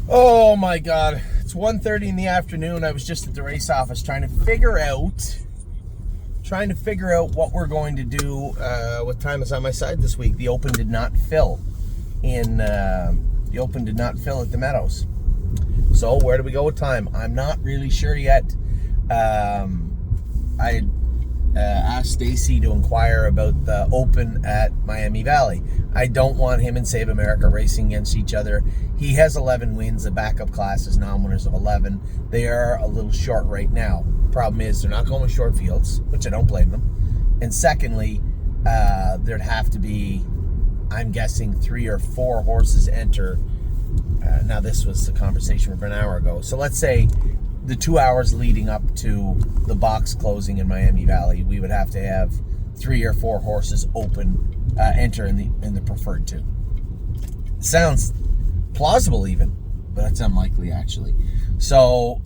Oh my God. It's 1:30 in the afternoon. I was just at the race office trying to figure out what we're going to do with Time Is on My Side this week. The Open did not fill at the Meadows. So where do we go with time? I'm not really sure yet. I asked Stacy to inquire about the Open at Miami Valley. I don't want him and Save America racing against each other. He has 11 wins. The backup class is non-winners of 11. They are a little short right now. Problem is they're not going with short fields, which I don't blame them. And secondly, there'd have to be, I'm guessing, 3 or 4 horses enter. Now this was a conversation from an hour ago. So let's say the 2 hours leading up to the box closing in Miami Valley, we would have to have 3 or 4 horses enter in the preferred 2. Sounds plausible even, but it's unlikely actually. So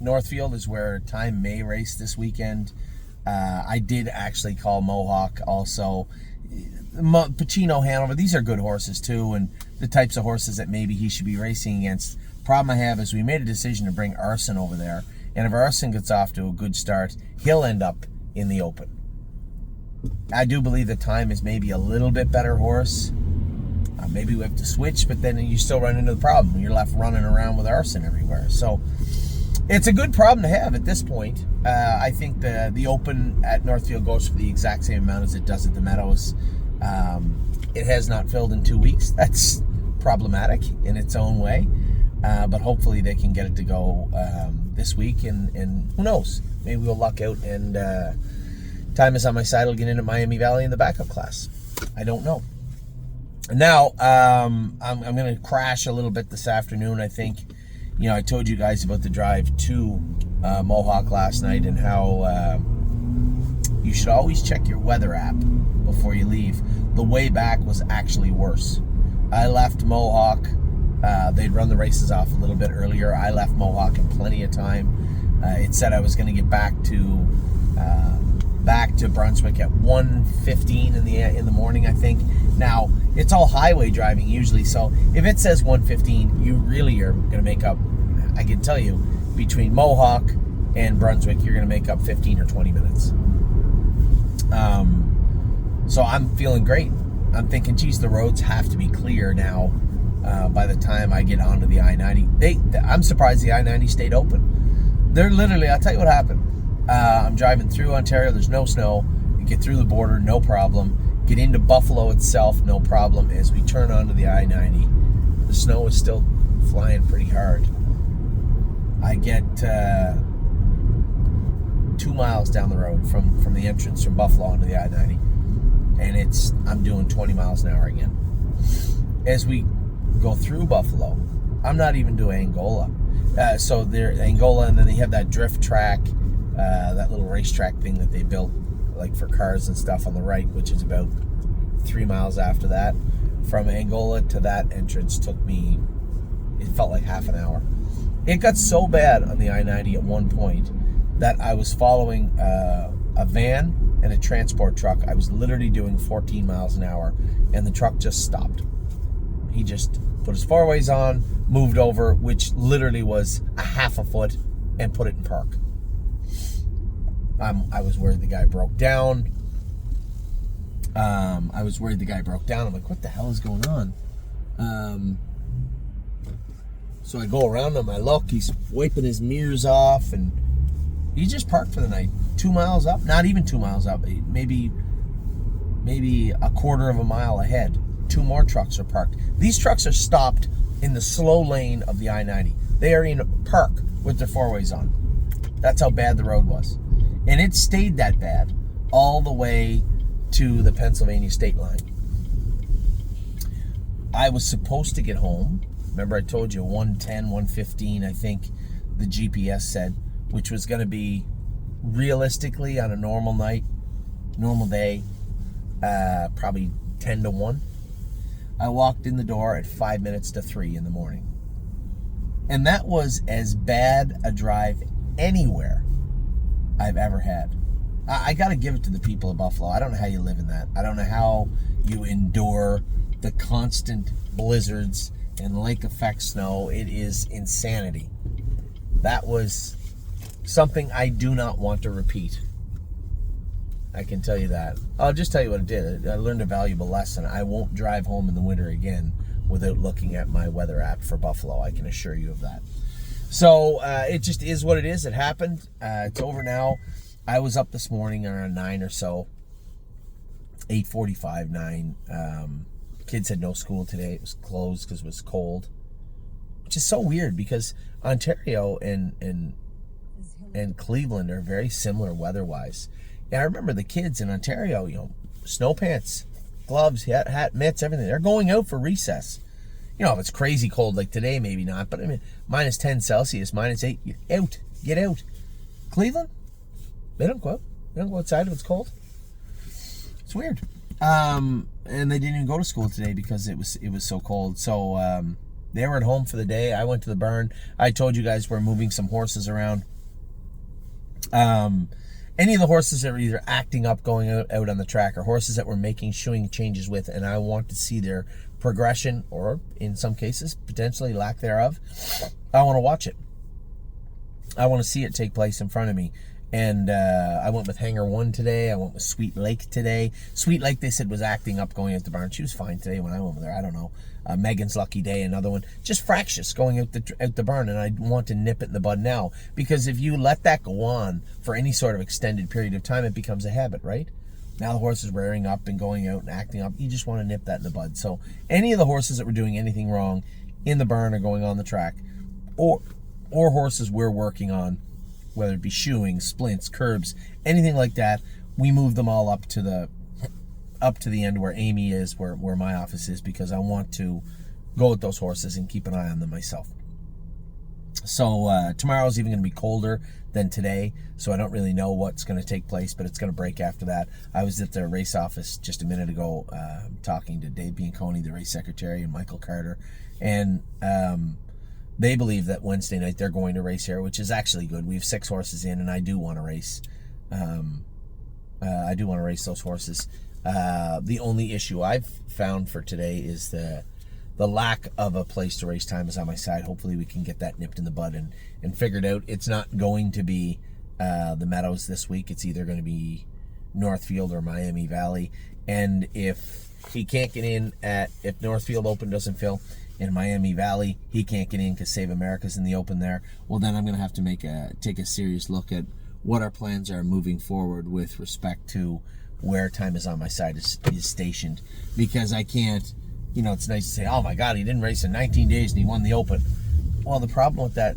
Northfield is where Time may race this weekend. I did actually call Mohawk also. Pacino, Hanover, these are good horses too, and the types of horses that maybe he should be racing against. Problem I have is we made a decision to bring Arson over there, and if Arson gets off to a good start, he'll end up in the Open. I do believe that Time is maybe a little bit better horse. Maybe we have to switch, but then you still run into the problem. You're left running around with Arson everywhere. So it's a good problem to have at this point. I think the Open at Northfield goes for the exact same amount as it does at the Meadows. It has not filled in 2 weeks. That's problematic in its own way. But hopefully they can get it to go this week, and who knows? Maybe we'll luck out and Time Is on My Side will get into Miami Valley in the backup class. I don't know. Now, I'm going to crash a little bit this afternoon. I think, I told you guys about the drive to Mohawk last night and how you should always check your weather app before you leave. The way back was actually worse. I left Mohawk. They'd run the races off a little bit earlier. I left Mohawk in plenty of time. It said I was going to get back to Brunswick at 1:15 in the morning, I think. Now, it's all highway driving usually, so if it says 1:15, you really are going to make up, I can tell you, between Mohawk and Brunswick, you're going to make up 15 or 20 minutes. So I'm feeling great. I'm thinking, geez, the roads have to be clear now by the time I get onto the I-90. I'm surprised the I-90 stayed open. They're literally, I'll tell you what happened. I'm driving through Ontario. There's no snow. You get through the border, no problem. Get into Buffalo itself, no problem. As we turn onto the I-90, the snow is still flying pretty hard. I get 2 miles down the road from the entrance from Buffalo onto the I-90, and I'm doing 20 miles an hour again. As we go through Buffalo, I'm not even doing Angola. So they're Angola, and then they have that drift track, that little racetrack thing that they built like for cars and stuff on the right, which is about 3 miles after that. From Angola to that entrance it felt like half an hour. It got so bad on the I-90 at one point that I was following a van and a transport truck. I was literally doing 14 miles an hour, and the truck just stopped. He just put his four-ways on, moved over, which literally was a half a foot, and put it in park. I was worried the guy broke down. I'm like, what the hell is going on? So I go around him, I look, he's wiping his mirrors off, and he just parked for the night. 2 miles up, not even 2 miles up, maybe a quarter of a mile ahead. 2 more trucks are parked. These trucks are stopped in the slow lane of the I-90. They are in park with their four-ways on. That's how bad the road was. And it stayed that bad all the way to the Pennsylvania state line. I was supposed to get home. Remember I told you 1:10, 1:15, I think the GPS said, which was going to be realistically on a normal day, probably 10 to 1. I walked in the door at 5 minutes to 3 in the morning. And that was as bad a drive anywhere I've ever had. I got to give it to the people of Buffalo. I don't know how you live in that. I don't know how you endure the constant blizzards and lake effect snow. It is insanity. That was something I do not want to repeat. I can tell you that. I'll just tell you what it did. I learned a valuable lesson. I won't drive home in the winter again without looking at my weather app for Buffalo. I can assure you of that. So it just is what it is. It happened. It's over now. I was up this morning around 9 or so. 8:45, 9. Kids had no school today. It was closed because it was cold. Which is so weird because Ontario and Cleveland are very similar weather-wise. Yeah, I remember the kids in Ontario, snow pants, gloves, hat, mitts, everything. They're going out for recess. If it's crazy cold like today, maybe not. But I mean, minus 10 Celsius, minus 8, get out. Cleveland, they don't go out. They don't go outside if it's cold. It's weird. And they didn't even go to school today because it was so cold. So they were at home for the day. I went to the barn. I told you guys we're moving some horses around. Any of the horses that were either acting up, going out on the track, or horses that we're making shoeing changes with, and I want to see their progression, or in some cases, potentially lack thereof. I want to watch it. I want to see it take place in front of me. And I went with Hanger 1 today. I went with Sweet Lake today. Sweet Lake, they said, was acting up going out the barn. She was fine today when I went with her. I don't know. Megan's Lucky Day, another one. Just fractious going out the barn, and I want to nip it in the bud now. Because if you let that go on for any sort of extended period of time, it becomes a habit, right? Now the horse is rearing up and going out and acting up. You just want to nip that in the bud. So any of the horses that were doing anything wrong in the barn or going on the track, or horses we're working on, whether it be shoeing, splints, curbs, anything like that, we move them all up to the end where Amy is, where my office is, because I want to go with those horses and keep an eye on them myself. So tomorrow's even going to be colder than today, so I don't really know what's going to take place, but it's going to break after that. I was at the race office just a minute ago talking to Dave Bianconi, the race secretary, and Michael Carter, and they believe that Wednesday night they're going to race here, which is actually good. We have 6 horses in, and I do want to race. I do want to race those horses. The only issue I've found for today is the lack of a place to race time is on my side. Hopefully we can get that nipped in the bud and figured out. It's not going to be the Meadows this week. It's either going to be Northfield or Miami Valley. And if he can't get in if Northfield Open doesn't fill, in Miami Valley he can't get in because Save America's in the Open there, well, then I'm going to have to take a serious look at what our plans are moving forward with respect to where Time Is On My Side is stationed. Because I can't, it's nice to say, oh my God, he didn't race in 19 days and he won the Open. Well, the problem with that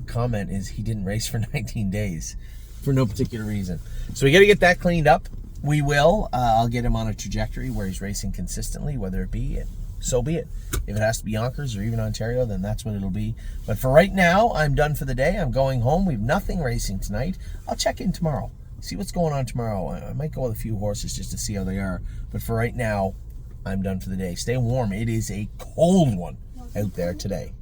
comment is he didn't race for 19 days for no particular reason. So we got to get that cleaned up. We will. I'll get him on a trajectory where he's racing consistently, whether it be, so be it. If it has to be Yonkers or even Ontario, then that's what it'll be. But for right now, I'm done for the day. I'm going home. We have nothing racing tonight. I'll check in tomorrow. See what's going on tomorrow. I might go with a few horses just to see how they are. But for right now, I'm done for the day. Stay warm. It is a cold one out there today.